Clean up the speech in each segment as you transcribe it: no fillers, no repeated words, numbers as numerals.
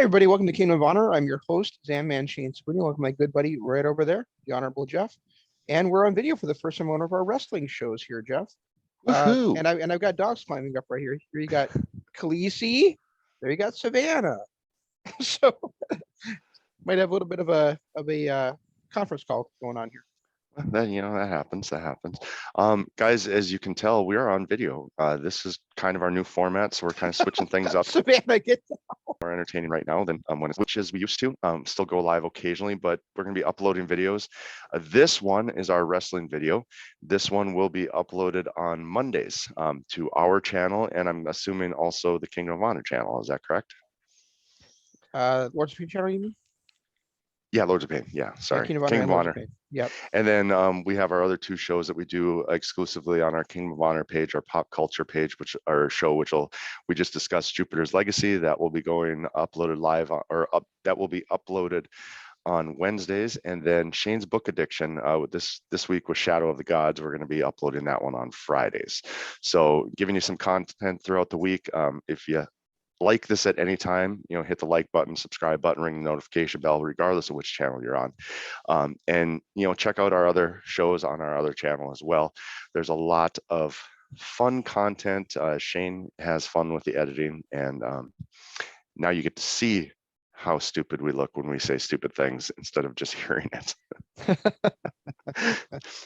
everybody, welcome to Kingdom of Honor. I'm your host, XanMan Shane Sebunia. Welcome my good buddy right over there, the Honorable Jeff. And we're on video for the first time on one of our wrestling shows here, Jeff. Woohoo! And I've got dogs climbing up right here. Here you got Khaleesi, there you got Savannah. So might have a little bit of a conference call going on here. That that happens. That happens. Guys, as you can tell, we are on video. This is kind of our new format, so we're kind of switching things up. Savannah, get more entertaining right now than when it's which as we used to. Still go live occasionally, but we're going to be uploading videos. This one is our wrestling video. This one will be uploaded on Mondays to our channel, and I'm assuming also the Kingdom of Honor channel. Is that correct? Lords of Pain channel, you mean? Yeah, Lords of Pain. Yeah, sorry. Kingdom of Honor. Yep. And then we have our other two shows that we do exclusively on our Kingdom of Honor page, our pop culture page, which we just discussed Jupiter's Legacy. That will be uploaded live that will be uploaded on Wednesdays. And then Shane's Book Addiction this week with Shadow of the Gods, we're going to be uploading that one on Fridays. So giving you some content throughout the week. If you like this at any time, hit the like button, subscribe button, ring the notification bell, regardless of which channel you're on. And check out our other shows on our other channel as well. There's a lot of fun content. Shane has fun with the editing, and now you get to see how stupid we look when we say stupid things instead of just hearing it.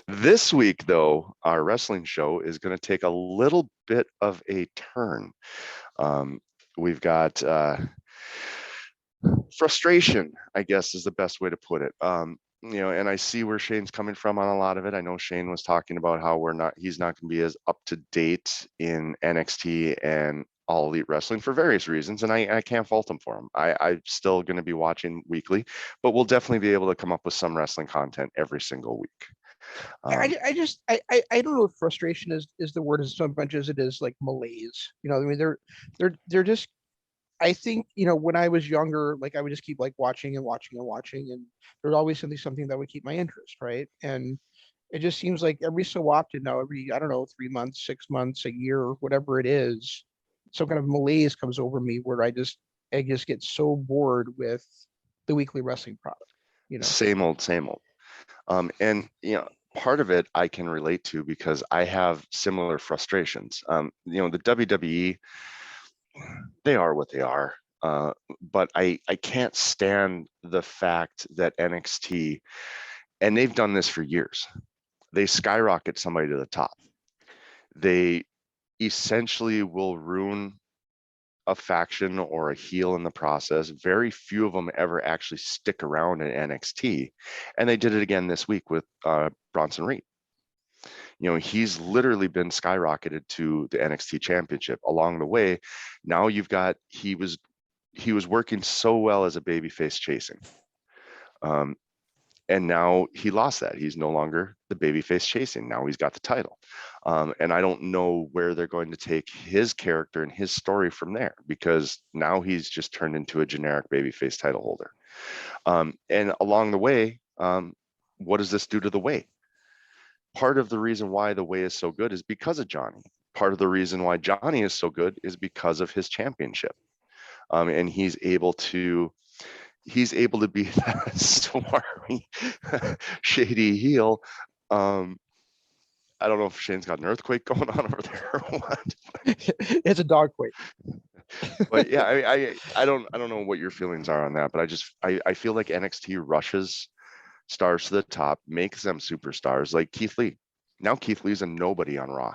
This week, though, our wrestling show is going to take a little bit of a turn. We've got frustration, I guess, is the best way to put it. And I see where Shane's coming from on a lot of it. I know Shane was talking about how he's not going to be as up to date in NXT and All Elite Wrestling for various reasons, and I can't fault him for him. I'm still going to be watching weekly, but we'll definitely be able to come up with some wrestling content every single week. I don't know if frustration is the word as much as it is like malaise. I mean, they're just. I think when I was younger, like I would just keep like watching and watching and watching, and there's always something that would keep my interest, right? And it just seems like every so often now, I don't know, 3 months, 6 months, a year, whatever it is, some kind of malaise comes over me where I just get so bored with the weekly wrestling product. Same old. And part of it I can relate to because I have similar frustrations. The WWE, they are what they are, but I can't stand the fact that NXT, and they've done this for years, they skyrocket somebody to the top. They essentially will ruin a faction or a heel in the process. Very few of them ever actually stick around in NXT, and they did it again this week with Bronson Reed. He's literally been skyrocketed to the NXT championship. Along the way, now you've got he was working so well as a babyface chasing, and now he lost that. He's no longer the babyface chasing. Now he's got the title. And I don't know where they're going to take his character and his story from there, because now he's just turned into a generic babyface title holder. And along the way, what does this do to the way? Part of the reason why the way is so good is because of Johnny. Part of the reason why Johnny is so good is because of his championship. And he's able to be that swarmy, shady heel. I don't know if Shane's got an earthquake going on over there or what. It's a dog quake. But yeah, I don't know what your feelings are on that, but I feel like NXT rushes stars to the top, makes them superstars, like Keith Lee. Now Keith Lee's a nobody on Raw,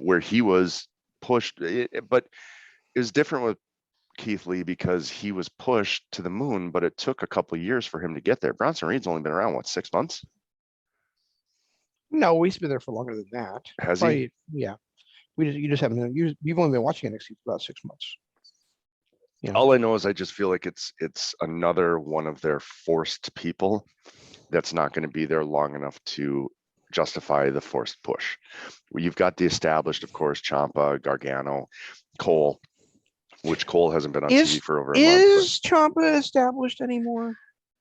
where he was pushed, but it was different with Keith Lee because he was pushed to the moon, but it took a couple of years for him to get there. Bronson Reed's only been around, what, 6 months? No, he's been there for longer than that. Has he? Yeah. You just haven't. You've only been watching NXT for about 6 months. All I know is I just feel like it's another one of their forced people that's not going to be there long enough to justify the forced push. You've got the established, of course, Ciampa, Gargano, Cole, which Cole hasn't been on TV for over a month. Is Ciampa established anymore?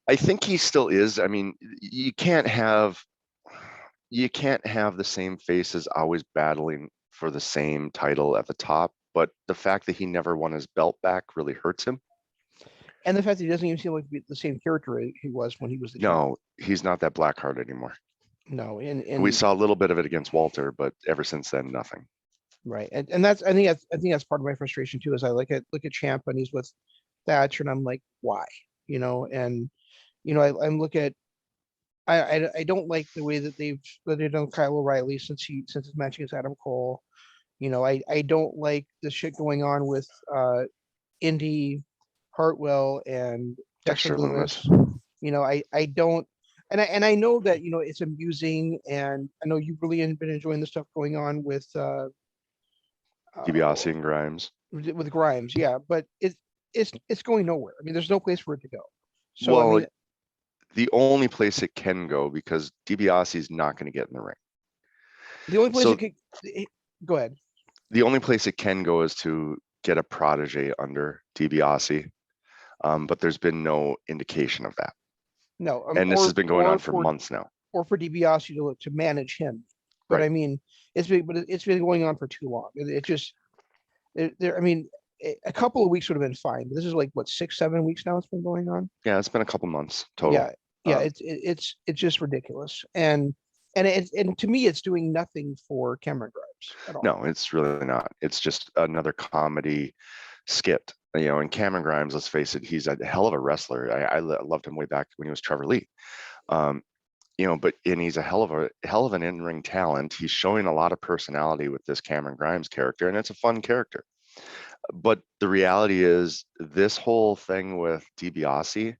I think he still is. I mean, you can't have the same faces always battling for the same title at the top, but the fact that he never won his belt back really hurts him. And the fact that he doesn't even seem like the same character he was when he was the champ. No, he's not that Blackheart anymore. No, We and saw a little bit of it against Walter, but ever since then, nothing. right, and that's I think that's part of my frustration too. Is I look at Champ and he's with Thatcher, and I'm like, why? And I'm look at I don't like the way that they've done Kyle O'Reilly since his match against Adam Cole. I don't like the shit going on with Indy Hartwell and Dexter Dexter Loomis. Loomis. I don't, and I know that it's amusing, and I know you've really been enjoying the stuff going on DiBiase and Grimes. with Grimes, yeah, but it's going nowhere. I mean, there's no place for it to go. So I Well, mean, the only place it can go, because DiBiase is not going to get in the ring. the only place So it could go ahead. the only place it can go is to get a protege under DiBiase, but there's been no indication of that. No, And this has been going on for months now. Or for DiBiase to manage him. But Right. I mean, it's been going on for too long. It just I mean, a couple of weeks would have been fine. But this is like what 6-7 weeks now it's been going on. Yeah, it's been a couple months total. Yeah, it's just ridiculous. And to me, it's doing nothing for Cameron Grimes at all. No, it's really not. It's just another comedy skit. And Cameron Grimes, let's face it, he's a hell of a wrestler. I loved him way back when he was Trevor Lee. But he's a hell of an in-ring talent. He's showing a lot of personality with this Cameron Grimes character, and it's a fun character. But the reality is, this whole thing with DiBiase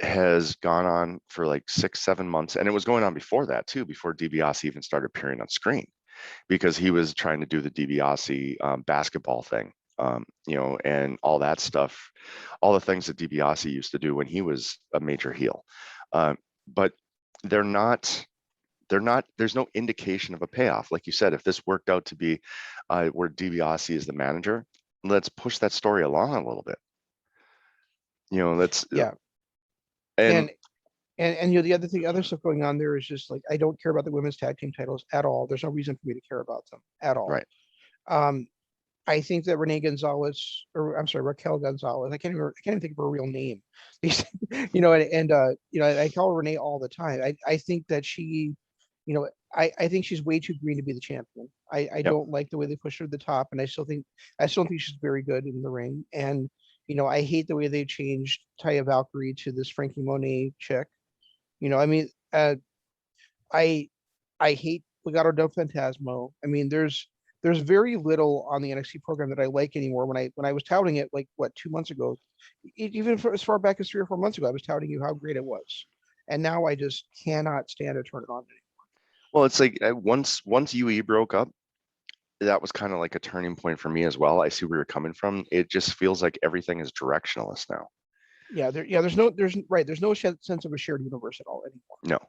has gone on for like 6-7 months, and it was going on before that too, before DiBiase even started appearing on screen, because he was trying to do the DiBiase basketball thing, and all that stuff, all the things that DiBiase used to do when he was a major heel. But there's no indication of a payoff. Like you said, if this worked out to be where DiBiase is the manager, let's push that story along a little bit. Yeah. And the other stuff going on there is just like, I don't care about the women's tag team titles at all. There's no reason for me to care about them at all. Right. I think that Raquel Gonzalez, I can't even think of her real name. I call her Renee all the time. I think that she, I think she's way too green to be the champion. I don't like the way they push her to the top, and I still think she's very good in the ring. And I hate the way they changed Taya Valkyrie to this Frankie Monet chick. I hate Legado del Fantasma. I mean, there's very little on the NXT program that I like anymore. When I was touting it, like 2 months ago, even as far back as 3 or 4 months ago, I was touting you how great it was, and now I just cannot stand to turn it on anymore. Well, it's like once UE broke up, that was kind of like a turning point for me as well. I see where you're coming from. It just feels like everything is directionless now. There's no sense of a shared universe at all anymore.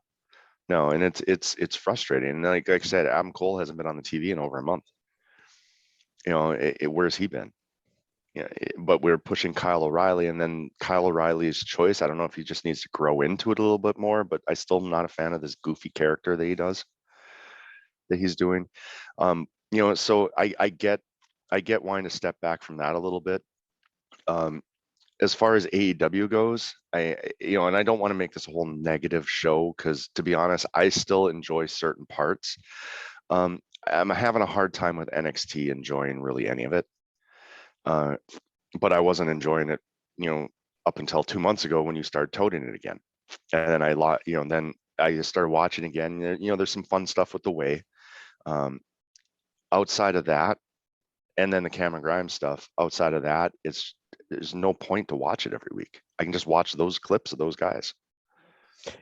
No, and it's frustrating. And like I said, Adam Cole hasn't been on the TV in over a month. Where's he been? But we're pushing Kyle O'Reilly, and then Kyle O'Reilly's choice, I don't know if he just needs to grow into it a little bit more, but I still am not a fan of this goofy character that he's doing. So I get wanting to step back from that a little bit. As far as AEW goes, and I don't want to make this a whole negative show, because to be honest, I still enjoy certain parts. I'm having a hard time with NXT enjoying really any of it. But I wasn't enjoying it, up until 2 months ago when you started toting it again. And then then I just started watching again. There's some fun stuff with the way. Outside of that, and then the Cameron Grimes stuff, outside of that, there's no point to watch it every week. I can just watch those clips of those guys.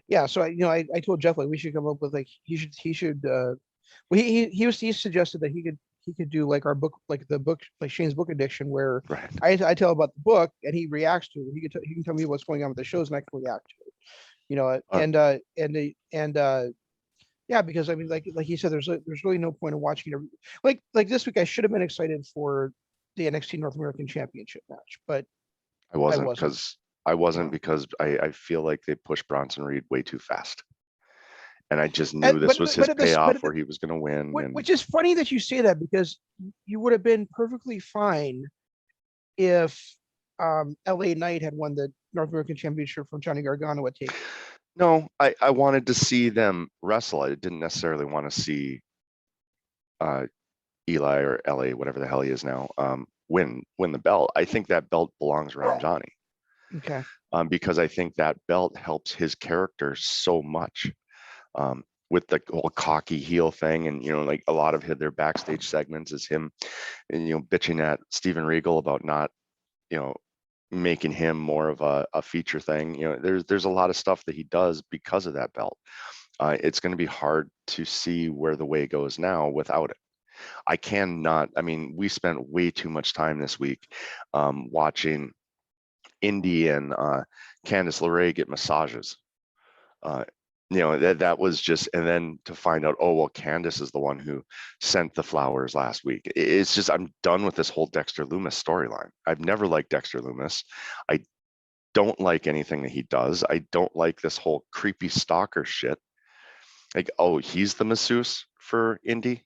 Yeah, so I told Jeff, like, we should come up with, like, he suggested that he could do like our book, like the book, like Shane's book addiction, where Right. I tell about the book and he reacts to it. He can tell me what's going on with the shows and I can react to it. Yeah, because I mean, like he said, there's really no point in watching it. Like this week, I should have been excited for the NXT North American Championship match, but I wasn't because I feel like they pushed Bronson Reed way too fast. And I just knew this was his payoff where he was going to win. Which is funny that you say that, because you would have been perfectly fine if LA Knight had won the North American Championship from Johnny Gargano at Takeover. No, I wanted to see them wrestle. I didn't necessarily want to see Eli or LA, whatever the hell he is now, win the belt. I think that belt belongs around Johnny. Okay. Because I think that belt helps his character so much. With the whole cocky heel thing, and like a lot of their backstage segments is him, and bitching at Steven Regal about not, making him more of a feature thing. There's a lot of stuff that he does because of that belt. It's going to be hard to see where the way goes now without it. I cannot. I mean, we spent way too much time this week watching Indy and Candice LeRae get massages. That was just, and then to find out, oh well, Candice is the one who sent the flowers last week. It's just, I'm done with this whole Dexter Lumis storyline. I've never liked Dexter Lumis. I don't like anything that he does. I don't like this whole creepy stalker shit. Like, oh, he's the masseuse for Indy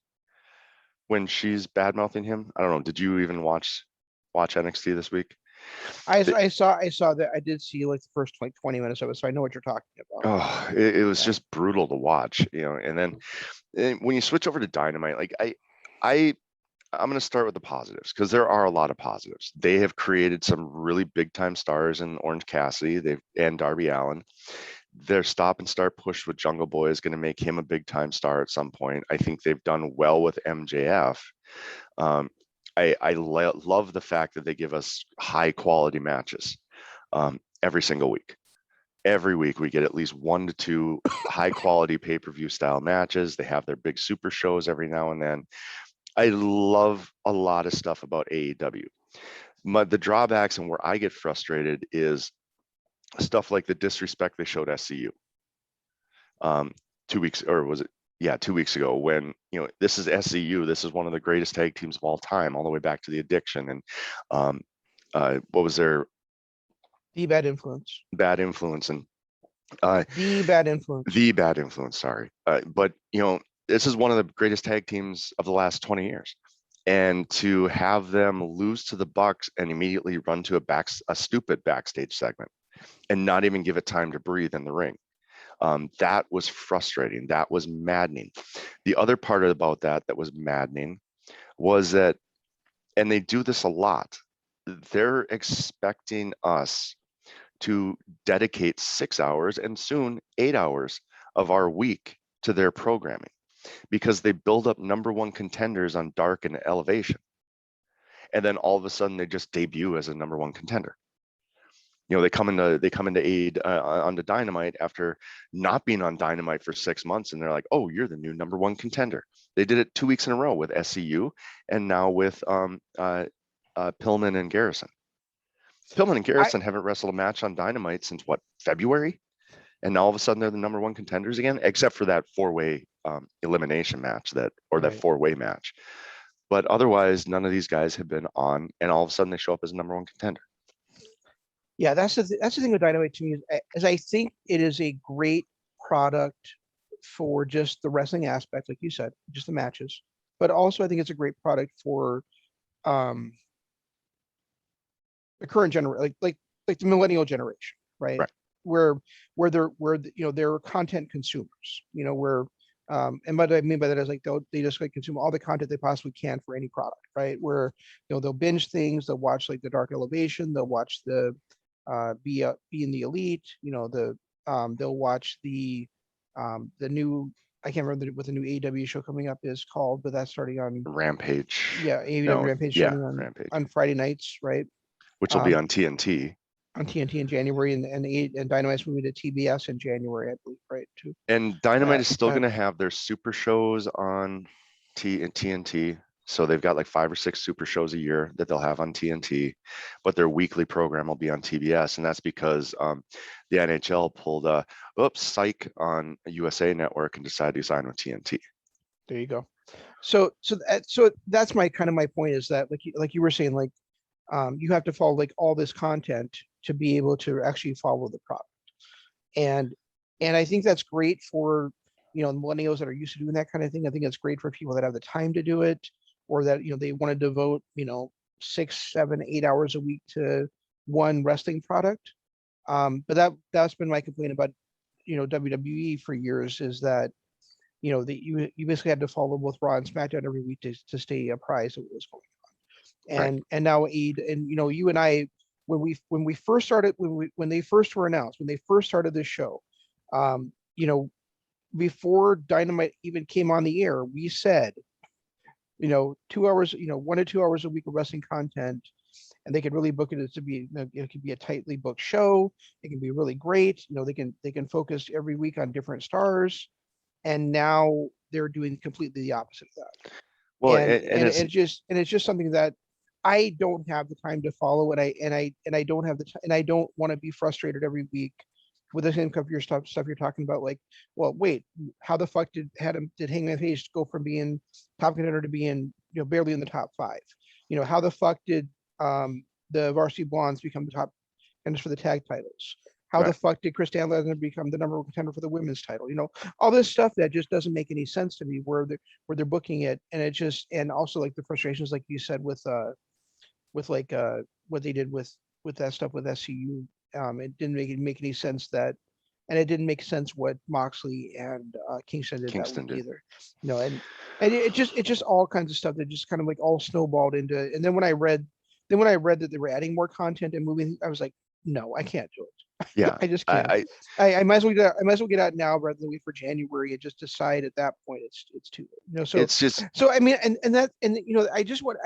when she's bad mouthing him. I don't know. Did you even watch NXT this week? I saw that. I did see like the first like 20 minutes of it, so I know what you're talking about. Oh, it was just brutal to watch, and then when you switch over to Dynamite, like I'm going to start with the positives, because there are a lot of positives. They have created some really big time stars in Orange Cassidy and Darby Allin. Their stop and start push with Jungle Boy is going to make him a big time star at some point. I think they've done well with MJF. I love the fact that they give us high quality matches every single week. Every week we get at least 1 to 2 high quality pay-per-view style matches. They have their big super shows every now and then. I love a lot of stuff about AEW. The drawbacks and where I get frustrated is stuff like the disrespect they showed SCU 2 weeks, or was it? Yeah, 2 weeks ago, when this is SCU. This is one of the greatest tag teams of all time, all the way back to the Addiction. And what was their Bad Influence? Bad Influence, and The Bad Influence. The Bad Influence, sorry. But this is one of the greatest tag teams of the last 20 years. And to have them lose to the Bucks and immediately run to a stupid backstage segment and not even give it time to breathe in the ring. That was frustrating. That was maddening. The other part about that was maddening was that, and they do this a lot, they're expecting us to dedicate 6 hours and soon 8 hours of our week to their programming, because they build up number one contenders on Dark and Elevation. And then all of a sudden they just debut as a number one contender. They come into aid onto Dynamite after not being on Dynamite for 6 months, and they're like, oh, you're the new number one contender. They did it 2 weeks in a row with SCU, and now with Pillman and Garrison. Pillman and Garrison haven't wrestled a match on Dynamite since what, February? And now all of a sudden they're the number one contenders again, except for that four-way elimination match, that four-way match. But otherwise, none of these guys have been on, and all of a sudden they show up as a number one contender. Yeah, that's the thing with Dynamite to me is I think it is a great product for just the wrestling aspect, like you said, just the matches. But also I think it's a great product for the current generation, like the millennial generation, right? Where they're content consumers, and what I mean by that is like they just like consume all the content they possibly can for any product, right? Where they'll binge things, they'll watch like the Dark Elevation, they'll watch the be in the Elite, they'll watch the new, I can't remember what the new AEW show coming up is called, but that's starting on Rampage. Yeah, AEW Rampage starting on Friday nights, right? Which will be on TNT. On TNT in January, and Dynamite's moving to TBS in January, I believe, right? Too. And Dynamite is still going to have their super shows on TNT. So they've got like 5 or 6 super shows a year that they'll have on TNT, but their weekly program will be on TBS. And that's because the NHL pulled psych on a USA Network and decided to sign with TNT. There you go. So that's my point is that like you were saying, like you have to follow like all this content to be able to actually follow the product. And I think that's great for, millennials that are used to doing that kind of thing. I think it's great for people that have the time to do it, or that, they want to devote, 6, 7, 8 hours a week to one wrestling product. But that's been my complaint about, WWE for years, is that, that you basically had to follow both Raw and SmackDown every week to stay apprised of what was going on. Right. And now and you and I, when we first started, when they first were announced, when they first started this show, um, you know, before Dynamite even came on the air, we said, 2 hours, 1 to 2 hours a week of wrestling content, and they could really book it as to be, it could be a tightly booked show. It can be really great. They can focus every week on different stars, and now they're doing completely the opposite of that. Well, And it's it's just something that I don't have the time to follow, and I don't have the time, and I don't want to be frustrated every week with the same of your stuff you're talking about. Like, well, wait, how the fuck did Hangman Page go from being top contender to being, barely in the top five? How the fuck did the Varsity Blondes become the top contenders for the tag titles? How the right. fuck did Chris Statlander become the number one contender for the women's title? All this stuff that just doesn't make any sense to me, where they're booking it, and it just, and also like the frustrations, like you said, with like what they did with that stuff with SCU. It didn't make any sense that, and it didn't make sense what Moxley and Kingston did that Kingston week did. either. And it just all kinds of stuff that just kind of like all snowballed into. And then when I read that they were adding more content and moving, I was like, no, I can't do it. Yeah. I just can't. I might as well get out now rather than wait for January and just decide at that point it's too late. It's just, So I mean, I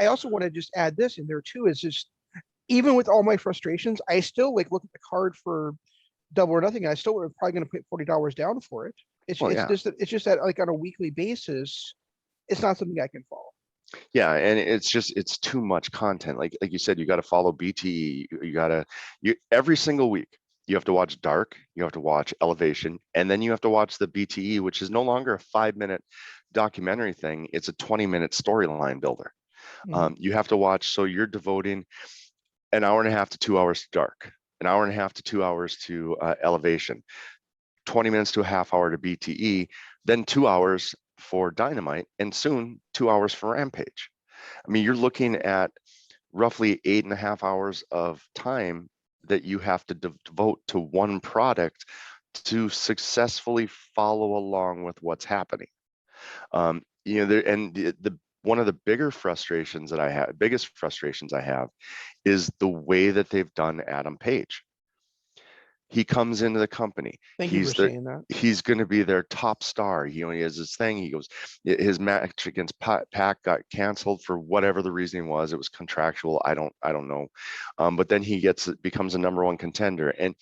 also want to just add this in there too, is just, even with all my frustrations, I still like look at the card for Double or Nothing, and I still are probably going to put $40 down for it. It's well, it's yeah. just that like on a weekly basis, it's not something I can follow. Yeah, and it's too much content. Like you said, you got to follow BTE. You every single week you have to watch Dark, you have to watch Elevation, and then you have to watch the BTE, which is no longer a 5-minute documentary thing. It's a 20-minute storyline builder. Mhm. You have to watch. So you're devoting an hour and a half to 2 hours to Dark, an hour and a half to 2 hours to Elevation, 20 minutes to a half hour to BTE, then 2 hours for Dynamite, and soon 2 hours for Rampage. I mean, you're looking at roughly 8.5 hours of time that you have to devote to one product to successfully follow along with what's happening. The one of the biggest frustrations I have is the way that they've done Adam Page. He comes into the company. Thank you for saying that. He's going to be their top star. He only has this thing. He goes, his match against Pac got canceled for whatever the reasoning was. It was contractual. I don't know. But then he becomes a number one contender, and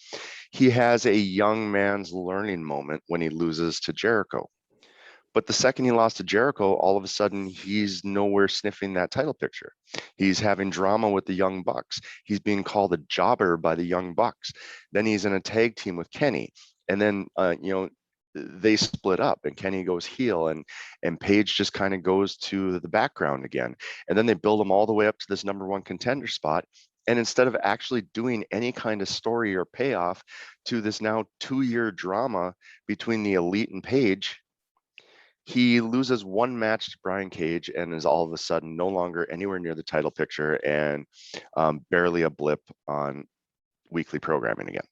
he has a young man's learning moment when he loses to Jericho. But the second he lost to Jericho, all of a sudden he's nowhere sniffing that title picture. He's having drama with the Young Bucks. He's being called a jobber by the Young Bucks. Then he's in a tag team with Kenny. And then, they split up and Kenny goes heel, and Page just kind of goes to the background again. And then they build him all the way up to this number one contender spot. And instead of actually doing any kind of story or payoff to this now 2-year drama between the Elite and Page, he loses one match to Brian Cage and is all of a sudden no longer anywhere near the title picture, and barely a blip on weekly programming again.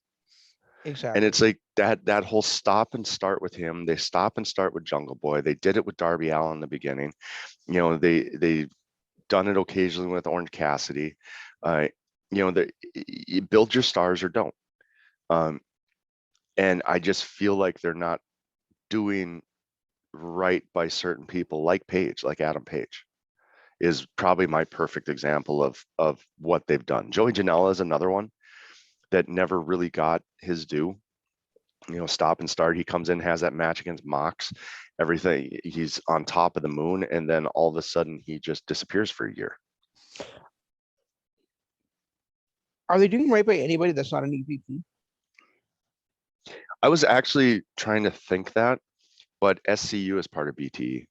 Exactly. And it's like that whole stop and start with him. They stop and start with Jungle Boy. They did it with Darby Allin in the beginning. They've done it occasionally with Orange Cassidy. You build your stars or don't. And I just feel like they're not doing right by certain people, like Page, like Adam Page is probably my perfect example of what they've done. Joey Janela is another one that never really got his due. Stop and start. He comes in, has that match against Mox, everything. He's on top of the moon, and then all of a sudden he just disappears for a year. Are they doing right by anybody that's not an EVP? I was actually trying to think that, but SCU is part of BTE.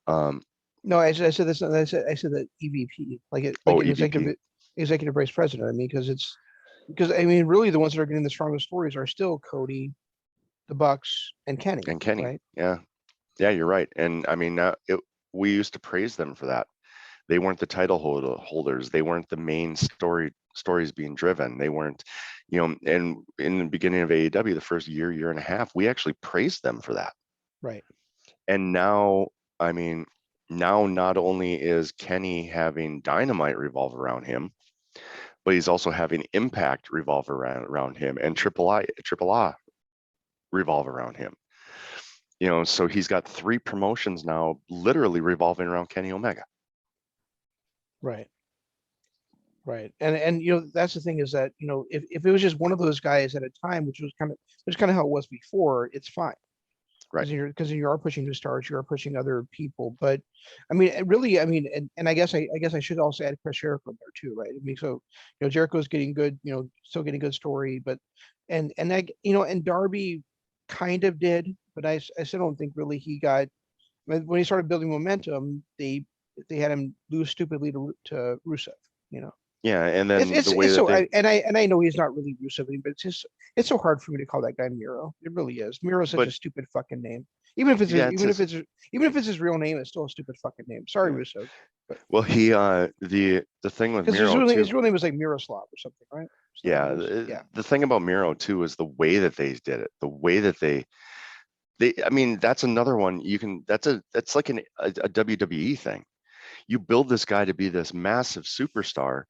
No, I said this. I said that EVP, like an EVP. executive vice president. I mean, because I mean, really, the ones that are getting the strongest stories are still Cody, the Bucks, and Kenny. And Kenny. Right? Yeah, you're right. And I mean, we used to praise them for that. They weren't the title holders. They weren't the main story stories being driven. They weren't, and in the beginning of AEW, the first year and a half, we actually praised them for that. Right. And now, I mean, now not only is Kenny having Dynamite revolve around him, but he's also having Impact revolve around him, and Triple A revolve around him. So he's got 3 promotions now literally revolving around Kenny Omega. Right. Right. And that's the thing, is that, if it was just one of those guys at a time, which was kind of how it was before, it's fine. Right. Because you are pushing new stars, you are pushing other people. But I mean, really, I mean, and I guess I should also add Chris Jericho there too, right? I mean, so Jericho's getting good, still getting good story, but and Darby kind of did, but I still don't think really he got, when he started building momentum, they had him lose stupidly to Rusev, you know. Yeah, and It's then it's the way it's that so they I know he's not really Rusev, but it's so hard for me to call that guy Miro. It really is. Miro is such but a stupid fucking name. Even if it's yeah, it's his, even if it's his real name, it's still a stupid fucking name. Sorry, yeah. Rusev, but Well, he the thing with because Miro too. his real name was like Miroslav or something, right? So Yeah, it was, yeah, the thing about Miro too is the way that they did it, the way that they I mean, that's another one you can that's like a WWE thing. You build this guy to be this massive superstar,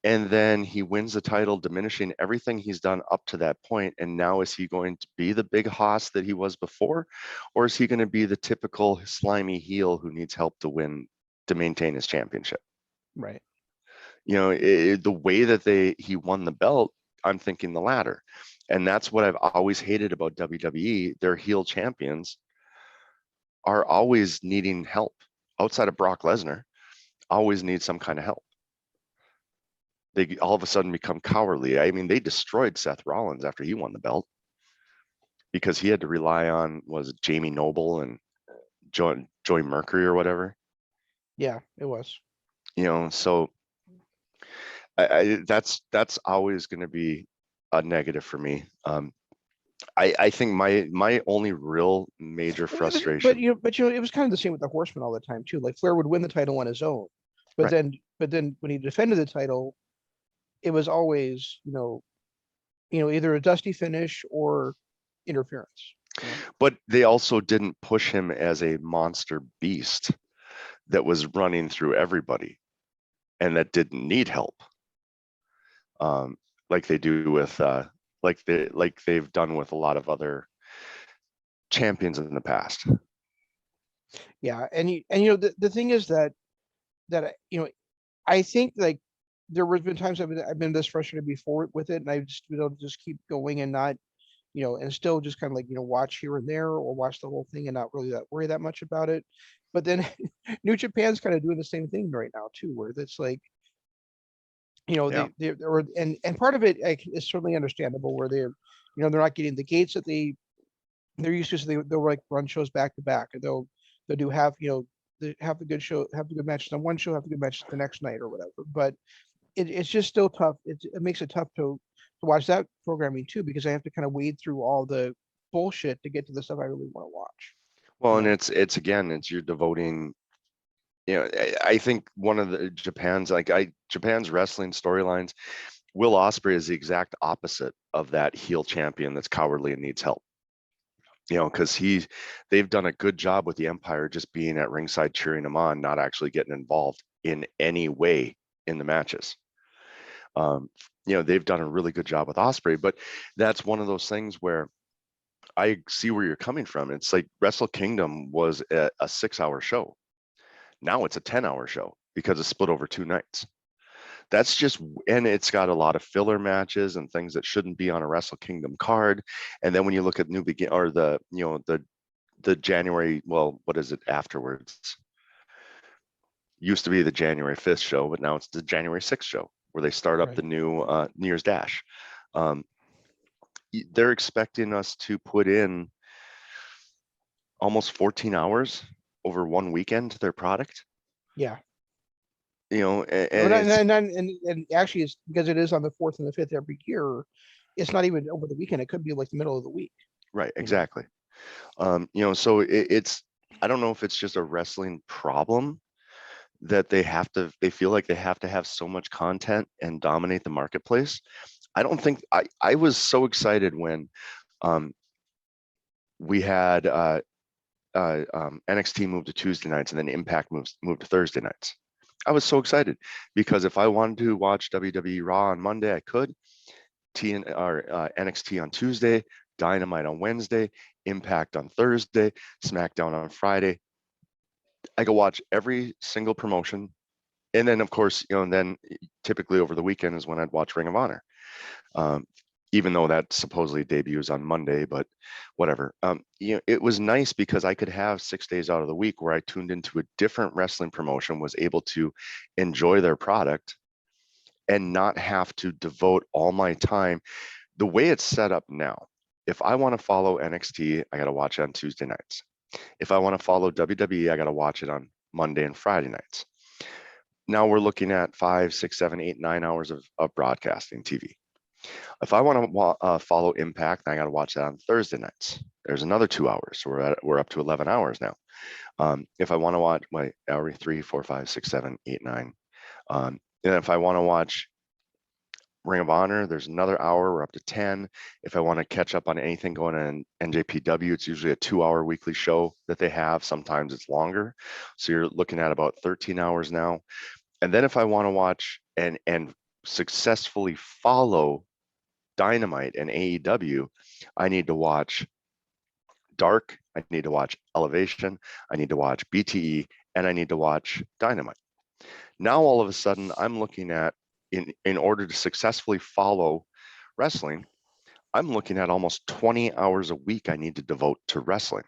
and then he wins the title, diminishing everything he's done up to that point. And now is he going to be the big hoss that he was before, or is he going to be the typical slimy heel who needs help to maintain his championship? right, The way that he won the belt, I'm thinking the latter. And that's what I've always hated about WWE. Their heel champions are always needing help. Outside of Brock Lesnar, always need some kind of help. They all of a sudden become cowardly. I mean, they destroyed Seth Rollins after he won the belt because he had to rely on, was Jamie Noble and Joy Mercury or whatever. yeah, it was. So that's always going to be a negative for me. I think my only real major But frustration. it was kind of the same with the Horseman all the time too. Like Flair would win the title on his own, but Right. then when he defended the title, it was always either a dusty finish or interference. But they also didn't push him as a monster beast that was running through everybody and that didn't need help, like they do with like they've done with a lot of other champions in the past. Yeah, the thing is that I think like there have been times I've been this frustrated before with it, and I just just keep going and not and still just kind of like watch here and there or watch the whole thing and not really that worry that much about it. But then New Japan's kind of doing the same thing right now too, where it's like Yeah. and part of it is certainly understandable, where they're not getting the gates that they're used to, so they'll like run shows back to back, and they'll do have the good show, have the good matches on one show, have the good matches the next night or whatever. But it's just still tough. It makes it tough to watch that programming too, because I have to kind of wade through all the bullshit to get to the stuff I really want to watch. Well, You and know? it's again, it's you're devoting. I think one of the Japan's wrestling storylines, Will Ospreay is the exact opposite of that heel champion that's cowardly and needs help. Because they've done a good job with the Empire just being at ringside cheering him on, not actually getting involved in any way in the matches. They've done a really good job with Ospreay, but that's one of those things where I see where you're coming from. It's like Wrestle Kingdom was a 6-hour show. Now it's a 10-hour show because it's split over 2 nights. That's just, and it's got a lot of filler matches and things that shouldn't be on a Wrestle Kingdom card. And then when you look at the January, well, what is it afterwards? Used to be the January 5th show, but now it's the January 6th show where they start up Right. the new New Year's Dash. They're expecting us to put in almost 14 hours over one weekend to their product. Yeah. And it's And actually, it's because it is on the 4th and the 5th every year. It's not even over the weekend. It could be like the middle of the week. right, exactly. So it's, I don't know if it's just a wrestling problem that they feel like they have to have so much content and dominate the marketplace. I don't think I was so excited when um, we had NXT moved to Tuesday nights and then Impact moved to Thursday nights. I was so excited because if I wanted to watch WWE Raw on Monday, I could. NXT on Tuesday, Dynamite on Wednesday, Impact on Thursday, SmackDown on Friday. I could watch every single promotion, and then of course, and then typically over the weekend is when I'd watch Ring of Honor. Um, even though that supposedly debuts on Monday, but whatever. It was nice because I could have 6 days out of the week where I tuned into a different wrestling promotion, was able to enjoy their product and not have to devote all my time. The way it's set up now, if I want to follow NXT, I got to watch it on Tuesday nights. If I want to follow WWE, I got to watch it on Monday and Friday nights. Now we're looking at 5, 6, 7, 8, 9 hours of broadcasting TV. If I want to follow Impact, I got to watch that on Thursday nights. There's another 2 hours, so we're up to 11 hours now. If I want to watch my hour 3, 4, 5, 6, 7, 8, 9, and if I want to watch Ring of Honor, there's another hour. We're up to 10. If I want to catch up on anything going on in NJPW, it's usually a 2-hour weekly show that they have. Sometimes it's longer, so you're looking at about 13 hours now. And then if I want to watch and successfully follow Dynamite and AEW, I need to watch Dark, I need to watch Elevation, I need to watch BTE, and I need to watch Dynamite. Now all of a sudden I'm looking at, in order to successfully follow wrestling, I'm looking at almost 20 hours a week I need to devote to wrestling.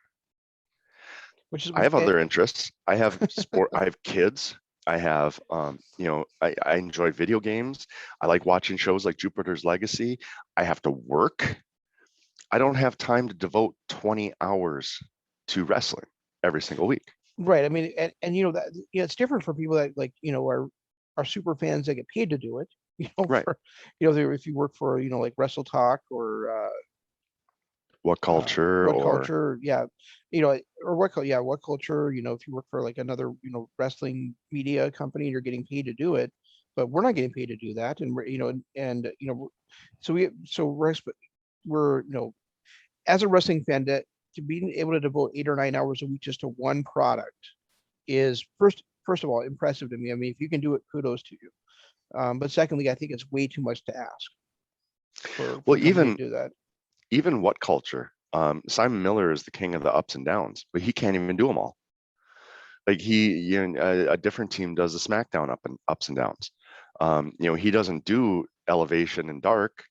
I have other interests. I have sport, I have kids. I have, I enjoy video games. I like watching shows like Jupiter's Legacy. I have to work. I don't have time to devote 20 hours to wrestling every single week. Right. I mean, and that it's different for people that are super fans that get paid to do it. Right. For if you work for like Wrestle Talk or What Culture What or Culture, yeah, or what Culture, if you work for like another wrestling media company, you're getting paid to do it, but we're not getting paid to do that, and so we're as a wrestling fan, that to be able to devote 8 or 9 hours a week just to one product is first of all impressive to me. I mean, if you can do it, kudos to you. But secondly, I think it's way too much to ask for well, somebody to do that. even What Culture. Simon Miller is the king of the ups and downs, but he can't even do them all. Like a different team does the SmackDown ups and downs. He doesn't do Elevation and Dark.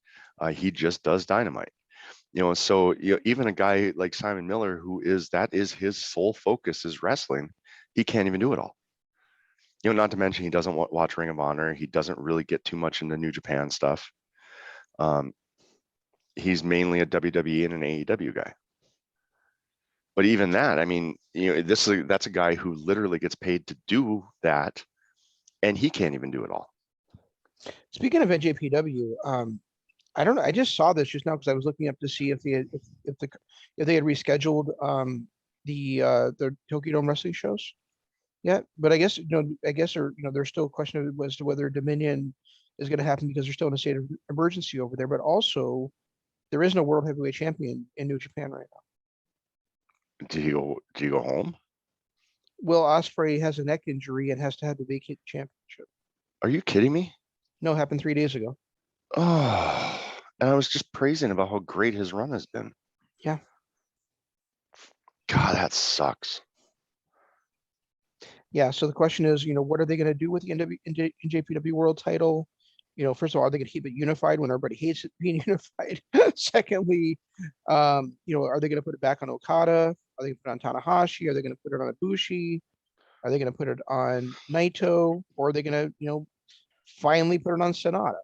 He just does Dynamite. So even a guy like Simon Miller, that is his sole focus is wrestling, he can't even do it all. Not to mention he doesn't watch Ring of Honor. He doesn't really get too much into New Japan stuff. He's mainly a WWE and an AEW guy. But even that, I mean, that's a guy who literally gets paid to do that, and he can't even do it all. Speaking of NJPW, I don't know. I just saw this just now because I was looking up to see if they had, if they had rescheduled the Tokyo Dome wrestling shows yet. But I guess there's still a question as to whether Dominion is going to happen because they're still in a state of emergency over there. But also, there is no world heavyweight champion in New Japan right now. Do you go home? Will Ospreay has a neck injury and has to have the vacate championship. Are you kidding me? No, happened 3 days ago. Oh, and I was just praising about how great his run has been. Yeah. God, that sucks. Yeah. So the question is, what are they going to do with the NJPW World Title? First of all, are they going to keep it unified when everybody hates it being unified? Secondly, are they going to put it back on Okada? Are they going to put it on Tanahashi? Are they going to put it on Ibushi? Are they going to put it on Naito? Or are they going to, finally put it on Sonata?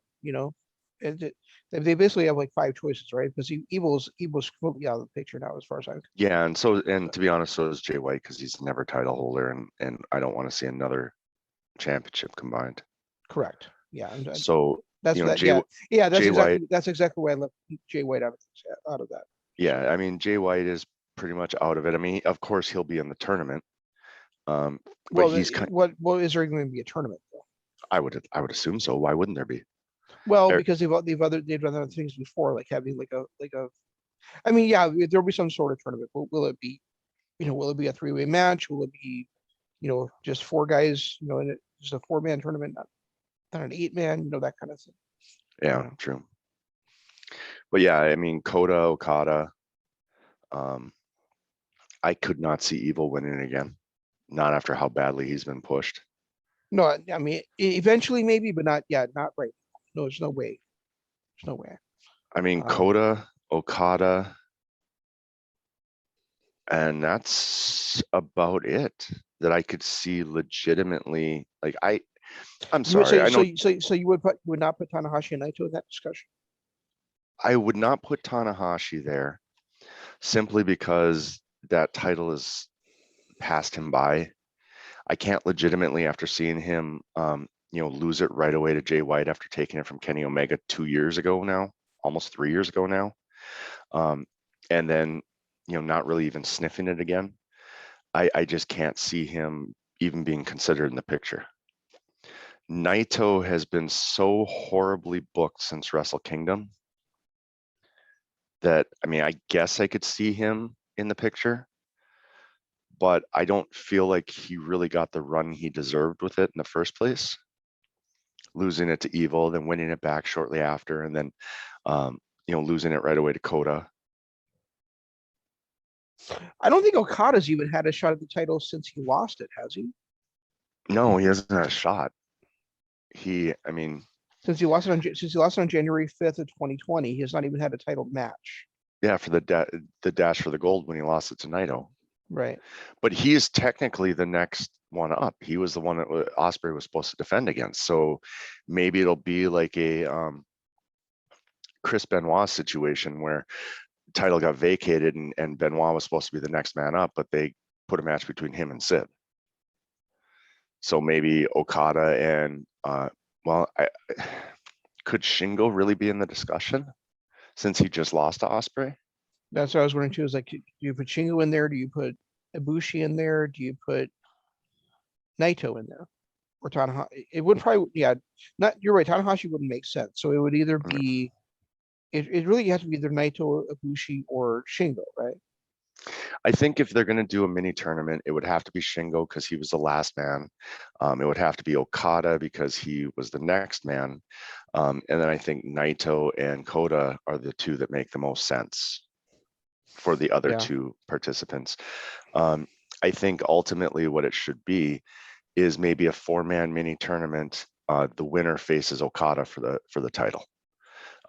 They basically have like 5 choices, right? Because Evil's completely out of the picture now, as far as I'm concerned. Yeah, and to be honest, so is Jay White because he's never title holder, and I don't want to see another championship combined. Correct. Yeah. So that's that. Jay, yeah. White, That's exactly why I left Jay White out of that. Yeah, I mean Jay White is pretty much out of it. I mean, of course he'll be in the tournament. but Well, he's kind. what is there going to be a tournament though? I would assume so. Why wouldn't there be? Well, Er, because they've done other things before, like having like a. I mean, yeah, there'll be some sort of tournament. Will it be, will it be a three-way match? Will it be, just four guys, in just a four-man tournament, not an eight-man, that kind of thing. Yeah, true. But yeah, I mean, Kota Okada. I could not see Evil winning again. Not after how badly he's been pushed. No, I mean, eventually maybe, but not, yeah, not right now. No, there's no way. There's no way. I mean, Um, Kota, Okada, and that's about it that I could see legitimately. Like I'm you would sorry, say I so. know You would not put Tanahashi and Naito in that discussion. I would not put Tanahashi there simply because that title is passed him by. I can't legitimately, after seeing him, lose it right away to Jay White after taking it from Kenny Omega 2 years ago now, almost 3 years ago now, and then not really even sniffing it again. I just can't see him even being considered in the picture. Naito has been so horribly booked since Wrestle Kingdom that, I mean, I guess I could see him in the picture, but I don't feel like he really got the run he deserved with it in the first place. Losing it to Evil, then winning it back shortly after, and then losing it right away to Kota. I don't think Okada's even had a shot at the title since he lost it, has he? No, he hasn't had a shot. Since he lost it on January 5th of 2020, he has not even had a title match. Yeah, for the dash for the gold when he lost it to Naito. Right. But he is technically the next one up. He was the one that Ospreay was supposed to defend against. So maybe it'll be like a Chris Benoit situation where the title got vacated and Benoit was supposed to be the next man up, but they put a match between him and Sid. So maybe Okada and could Shingo really be in the discussion since he just lost to Ospreay? That's what I was wondering too. Is like, do you put Shingo in there? Do you put Ibushi in there? Do you put Naito in there? Or Tanahashi? It would probably, yeah. Not, you're right. Tanahashi wouldn't make sense. So it would either be, it really has to be either Naito, Ibushi, or Shingo, right? I think if they're going to do a mini tournament, it would have to be Shingo because he was the last man. It would have to be Okada because he was the next man. And then I think Naito and Kota are the two that make the most sense for the other two participants. I think ultimately what it should be is maybe a 4-man mini tournament. The winner faces Okada for the title.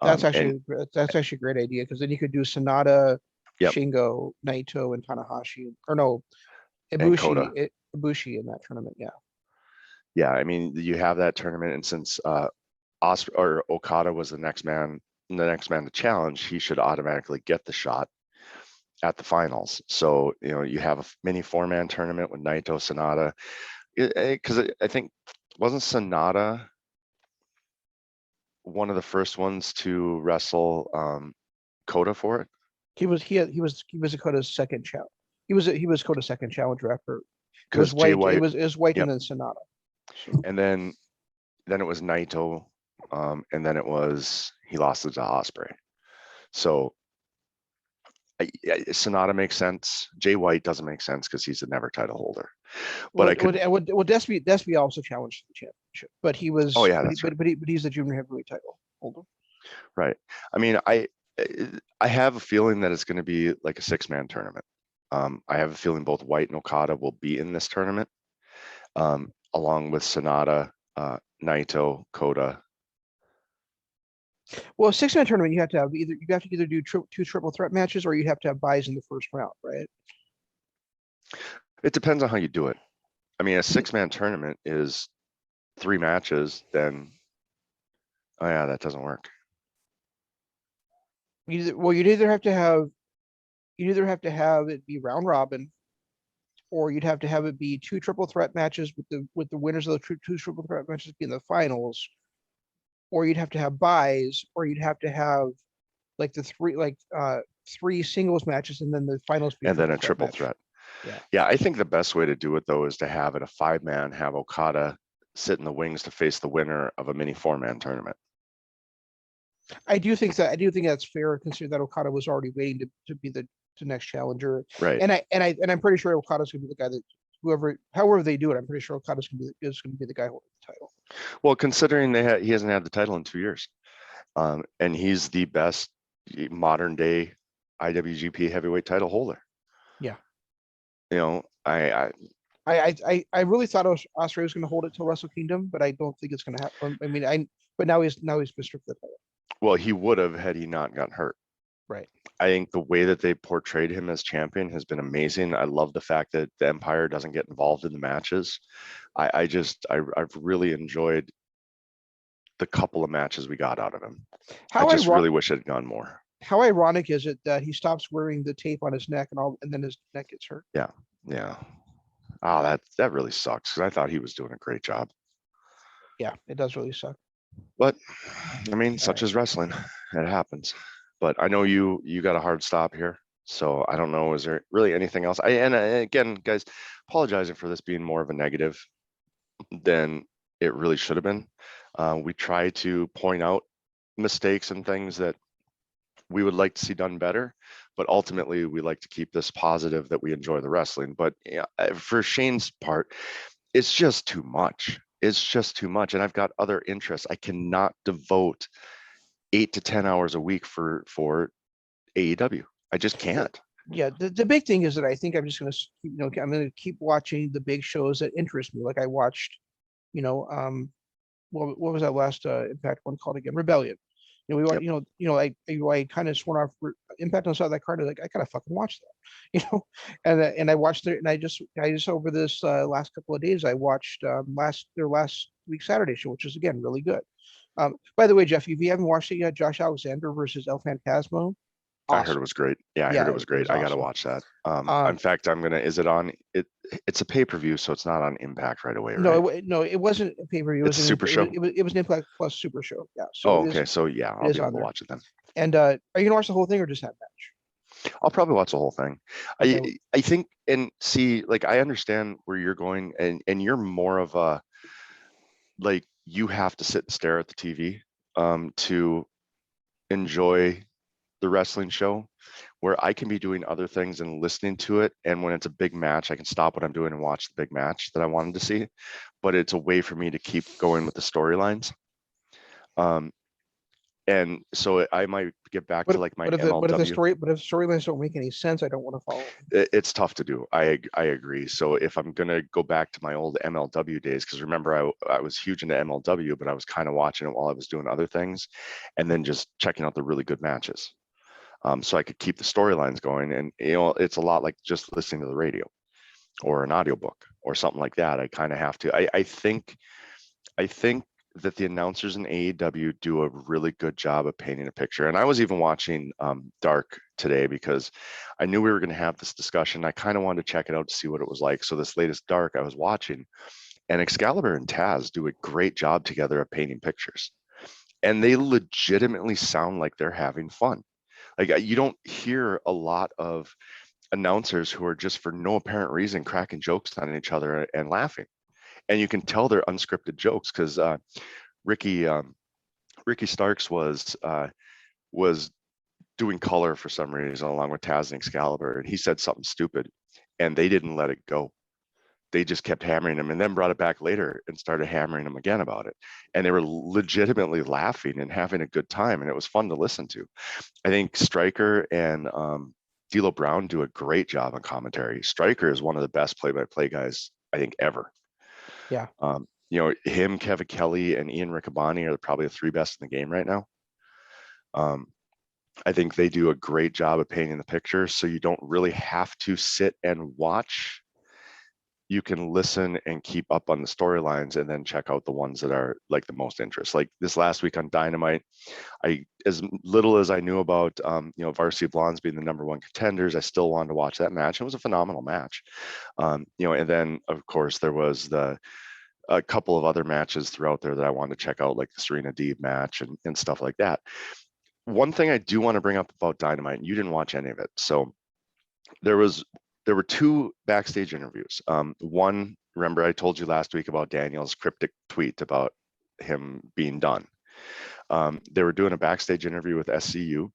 That's actually a great idea because then you could do Sonata, Yep. Shingo, Naito, and Tanahashi, or no, And Kota. Ibushi in that tournament. Yeah. Yeah, I mean, you have that tournament, and since Okada was the next man to challenge, he should automatically get the shot at the finals. So you have a mini 4-man tournament with Naito, Sonata, because I think wasn't Sonata one of the first ones to wrestle Kota for it? He was Kota's second challenge. He was Kota's second challenger after it was Because Jay White. White, It was White yep. and then Sonata. So. And then it was Naito, and then he lost it to Ospreay. So Sonata makes sense. Jay White doesn't make sense because he's a never title holder. But Despy also challenged the championship, but he was. Oh yeah, that's right. But he's the junior heavyweight title holder. Right. I mean, I have a feeling that it's going to be like a 6-man tournament. I have a feeling both White and Okada will be in this tournament, along with Sonata, Naito, Kota. Well, a 6-man tournament, you have to either do two triple threat matches or you have to have buys in the first round, right? It depends on how you do it. I mean, a 6-man tournament is 3 matches, then oh yeah, that doesn't work. You'd either have to have it be round robin, or you'd have to have it be two triple threat matches with the winners of the two triple threat matches be in the finals, or you'd have to have buys, or you'd have to have like three singles matches and then the finals be and then a triple threat. Yeah, I think the best way to do it though is to have it a 5-man, have Okada sit in the wings to face the winner of a mini 4-man tournament. I do think that's fair, considering that Okada was already waiting to be the next challenger. Right. And I'm pretty sure Okada's gonna be the guy that however they do it, I'm pretty sure Okada's gonna be the guy holding the title. Well, considering he hasn't had the title in 2 years, and he's the best modern day IWGP heavyweight title holder. Yeah. You know, I really thought Ospreay was going to hold it till Wrestle Kingdom, but I don't think it's going to happen. I mean, but now he's been stripped of the title. Well, he would have had he not gotten hurt. Right. I think the way that they portrayed him as champion has been amazing. I love the fact that the Empire doesn't get involved in the matches. I've really enjoyed the couple of matches we got out of him. I just really wish it had gone more. How ironic is it that he stops wearing the tape on his neck and then his neck gets hurt? Yeah. Oh, that really sucks, because I thought he was doing a great job. Yeah, it does really suck. But I mean, such is wrestling. It happens. But I know you got a hard stop here, so I don't know. Is there really anything else? And again, guys, apologizing for this being more of a negative than it really should have been. We try to point out mistakes and things that we would like to see done better, but ultimately we like to keep this positive that we enjoy the wrestling. But yeah, for Shane's part, it's just too much. It's just too much, and I've got other interests. I cannot devote 8 to 10 hours a week for AEW. I just can't. Yeah, the big thing is that I think I'm just going to I'm going to keep watching the big shows that interest me. Like I watched, what was that last Impact one called again? Rebellion. We want, I kind of sworn off Impact on that card. Like I gotta fucking watch that, and I watched it, and I just over this last couple of days I watched their last week's Saturday show, which is again really good. By the way, Jeff, if you haven't watched it yet, Josh Alexander versus El Phantasmo. Awesome. I heard it was great. Yeah, I heard it was great. I gotta watch that. In fact, is it on it? It's a pay-per-view, so it's not on Impact right away, right? No, it wasn't a pay-per-view. It's a Super Show. It was an Impact Plus Super Show. Yeah. So okay. So yeah, I'll be able to watch it then. And are you gonna watch the whole thing or just that match? I'll probably watch the whole thing. Okay. I think, and see, like, I understand where you're going, and you're more of a, like, you have to sit and stare at the TV to enjoy the wrestling show, where I can be doing other things and listening to it. And when it's a big match, I can stop what I'm doing and watch the big match that I wanted to see. But it's a way for me to keep going with the storylines. And so I might get back to like my MLW. But if storylines don't make any sense, I don't want to follow. It's tough to do. I agree. So if I'm gonna go back to my old MLW days, because remember I was huge into MLW, but I was kind of watching it while I was doing other things, and then just checking out the really good matches, so I could keep the storylines going. And it's a lot like just listening to the radio or an audiobook or something like that. I kind of have to. I think that the announcers in AEW do a really good job of painting a picture. And I was even watching Dark today because I knew we were going to have this discussion. I kind of wanted to check it out to see what it was like. So this latest Dark I was watching, and Excalibur and Taz do a great job together of painting pictures. And they legitimately sound like they're having fun. Like, you don't hear a lot of announcers who are just for no apparent reason cracking jokes on each other and laughing. And you can tell they're unscripted jokes, because Ricky Starks was doing color for some reason along with Taz and Excalibur, and he said something stupid, and they didn't let it go. They just kept hammering him, and then brought it back later and started hammering him again about it. And they were legitimately laughing and having a good time, and it was fun to listen to. I think Stryker and D'Lo Brown do a great job on commentary. Stryker is one of the best play-by-play guys I think ever. Yeah. Him, Kevin Kelly, and Ian Riccaboni are probably the three best in the game right now. I think they do a great job of painting the picture, so you don't really have to sit and watch. You can listen and keep up on the storylines, and then check out the ones that are like the most interest. Like this last week on Dynamite, as little as I knew about Varsity Blondes being the number one contenders, I still wanted to watch that match. It was a phenomenal match. And then of course there was a couple of other matches throughout there that I wanted to check out, like the Serena Deeb match and stuff like that. One thing I do want to bring up about Dynamite, and you didn't watch any of it, so there was there were two backstage interviews. One, remember I told you last week about Daniel's cryptic tweet about him being done. They were doing a backstage interview with SCU,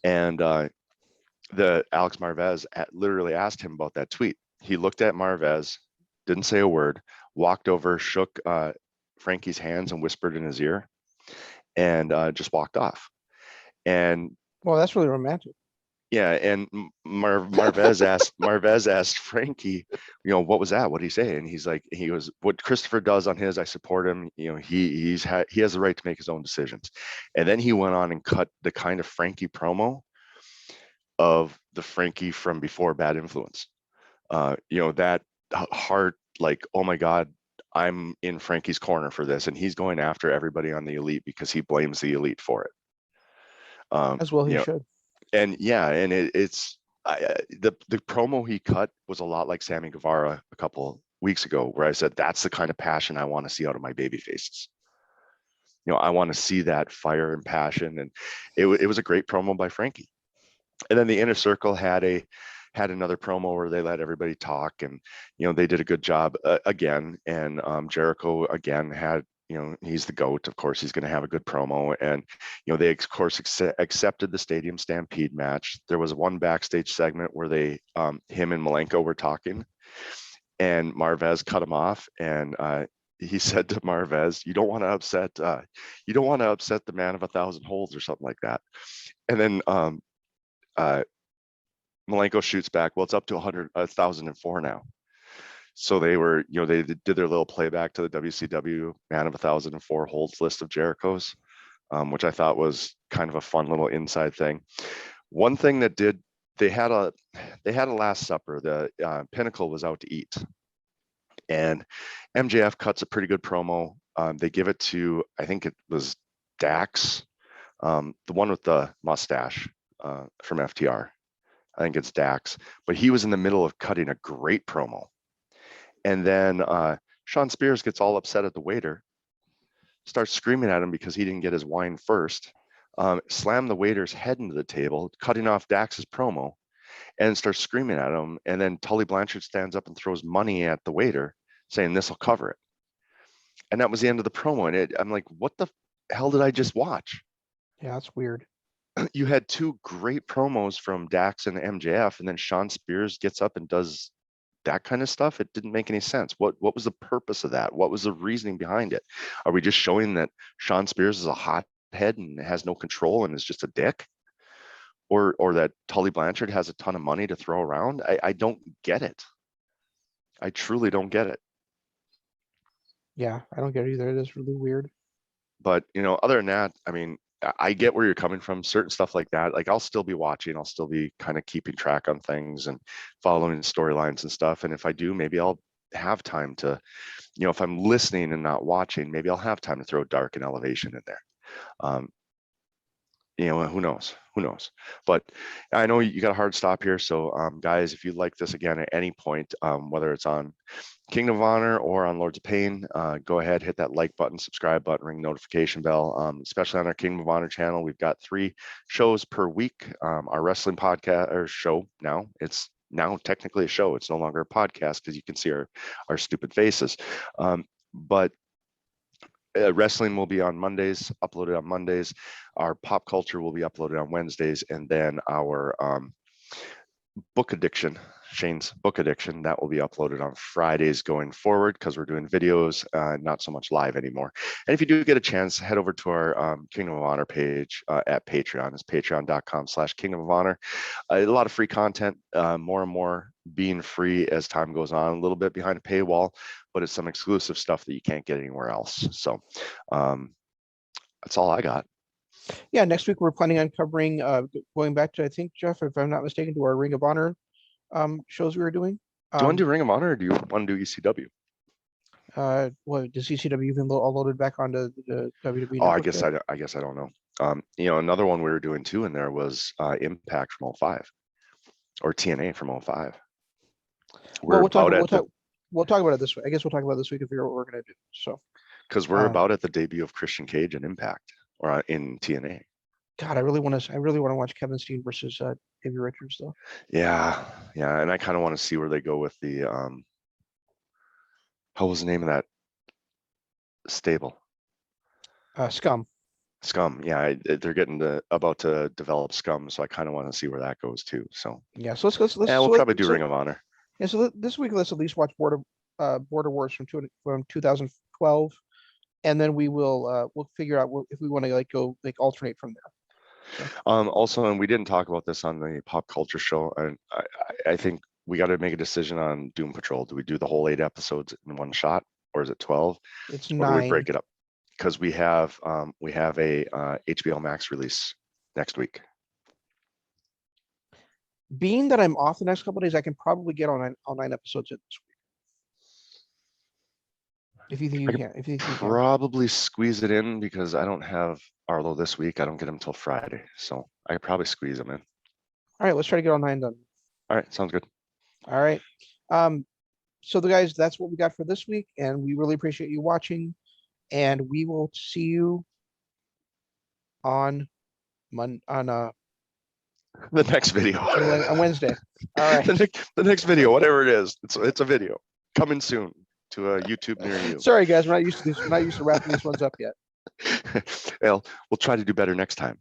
and the Alex Marvez literally asked him about that tweet. He looked at Marvez, didn't say a word, walked over, shook Frankie's hands and whispered in his ear, and just walked off. And Well, that's really romantic. yeah, and Marvez asked Frankie, what was that? What did he say? And he's like, he was, what Christopher does on his, I support him. He has the right to make his own decisions. And then he went on and cut the kind of Frankie promo of the Frankie from before Bad Influence. That heart, like, oh my God, I'm in Frankie's corner for this, and he's going after everybody on the Elite because he blames the Elite for it. As well, he should. And yeah, and the promo he cut was a lot like Sammy Guevara a couple weeks ago, where I said that's the kind of passion I want to see out of my baby faces. I want to see that fire and passion, and it was a great promo by Frankie. And then the Inner Circle had another promo where they let everybody talk, and they did a good job again. And Jericho again had, he's the GOAT. Of course, he's going to have a good promo. And, they, of course, accepted the Stadium Stampede match. There was one backstage segment where him and Malenko were talking, and Marvez cut him off. And he said to Marvez, you don't want to upset the man of 1,000 holds or something like that. And then Malenko shoots back, well, it's up to 1,004 now. So they were, they did their little playback to the WCW Man of 1,004 holds list of Jericho's, which I thought was kind of a fun little inside thing. One thing that they had a Last Supper. The Pinnacle was out to eat, and MJF cuts a pretty good promo. They give it to, I think it was Dax, the one with the mustache from FTR. I think it's Dax, but he was in the middle of cutting a great promo. And then Sean Spears gets all upset at the waiter, starts screaming at him because he didn't get his wine first, slammed the waiter's head into the table, cutting off Dax's promo, and starts screaming at him. And then Tully Blanchard stands up and throws money at the waiter, saying, this will cover it. And that was the end of the promo. And I'm like, what the hell did I just watch? Yeah, that's weird. You had two great promos from Dax and MJF, and then Sean Spears gets up and does that kind of stuff. It didn't make any sense. What was the purpose of that? What was the reasoning behind it? Are we just showing that Sean Spears is a hothead and has no control and is just a dick? Or that Tully Blanchard has a ton of money to throw around? I don't get it. I truly don't get it. Yeah, I don't get it either. It is really weird. But, other than that, I mean, I get where you're coming from. Certain stuff like that, like I'll still be watching. I'll still be kind of keeping track on things and following storylines and stuff. And if I do, maybe I'll have time to, if I'm listening and not watching, maybe I'll have time to throw Dark and Elevation in there. Who knows? But I know you got a hard stop here. So guys, if you like this again at any point, whether it's on Kingdom of Honor or on Lords of Pain, go ahead, hit that like button, subscribe button, ring notification bell, especially on our Kingdom of Honor channel. We've got 3 shows per week. Our wrestling podcast or show now, it's now technically a show. It's no longer a podcast because you can see our stupid faces. But wrestling will be on Mondays, uploaded on Mondays. Our pop culture will be uploaded on Wednesdays, and then our book addiction, Shane's book addiction, that will be uploaded on Fridays going forward because we're doing videos, not so much live anymore. And if you do get a chance, head over to our Kingdom of Honor page at Patreon. It's patreon.com/Kingdom of Honor. A lot of free content, more and more being free as time goes on, a little bit behind a paywall, but it's some exclusive stuff that you can't get anywhere else. So that's all I got. Yeah, next week we're planning on covering going back to, I think, Jeff, if I'm not mistaken, to our Ring of Honor shows we were doing. Do you want to do Ring of Honor or do you want to do ECW? Well, does ECW even all loaded back onto the WWE? Oh, I guess I don't know. Another one we were doing too in there was Impact from 05 or TNA from 05. We'll talk about it this week. I guess we'll talk about it this week to figure out what we're gonna do. So because we're about at the debut of Christian Cage and Impact or in TNA. God, I really want to watch Kevin Steen versus Avery Richards though. Yeah, yeah, and I kind of want to see where they go with the how was the name of that stable? Scum. Scum. Yeah, they're getting about to develop Scum, so I kind of want to see where that goes too. So Yeah. So let's yeah, we'll probably do Ring of Honor. Yeah. So this week let's at least watch Border Wars from 2012, and then we'll figure out if we want to like go like alternate from there. Also, and we didn't talk about this on the pop culture show, and I think we got to make a decision on Doom Patrol. Do we do the whole 8 episodes in one shot, or is it 12? It's Or 9. do we break it up? Because we have a HBO Max release next week. Being that I'm off the next couple of days, I can probably get on 9 episodes in this week. If you think you can, if you think you can. Probably squeeze it in because I don't have Arlo this week. I don't get him till Friday, so I could probably squeeze him in. All right, let's try to get all 9 done. All right, sounds good. All right. So the guys, that's what we got for this week, and we really appreciate you watching. And we will see you on The next video. on Wednesday. All right. The next video, whatever it is, it's a video coming soon to a YouTube near you. Sorry, guys, we're not used to this. We're not used to wrapping these ones up yet. Well, we'll try to do better next time.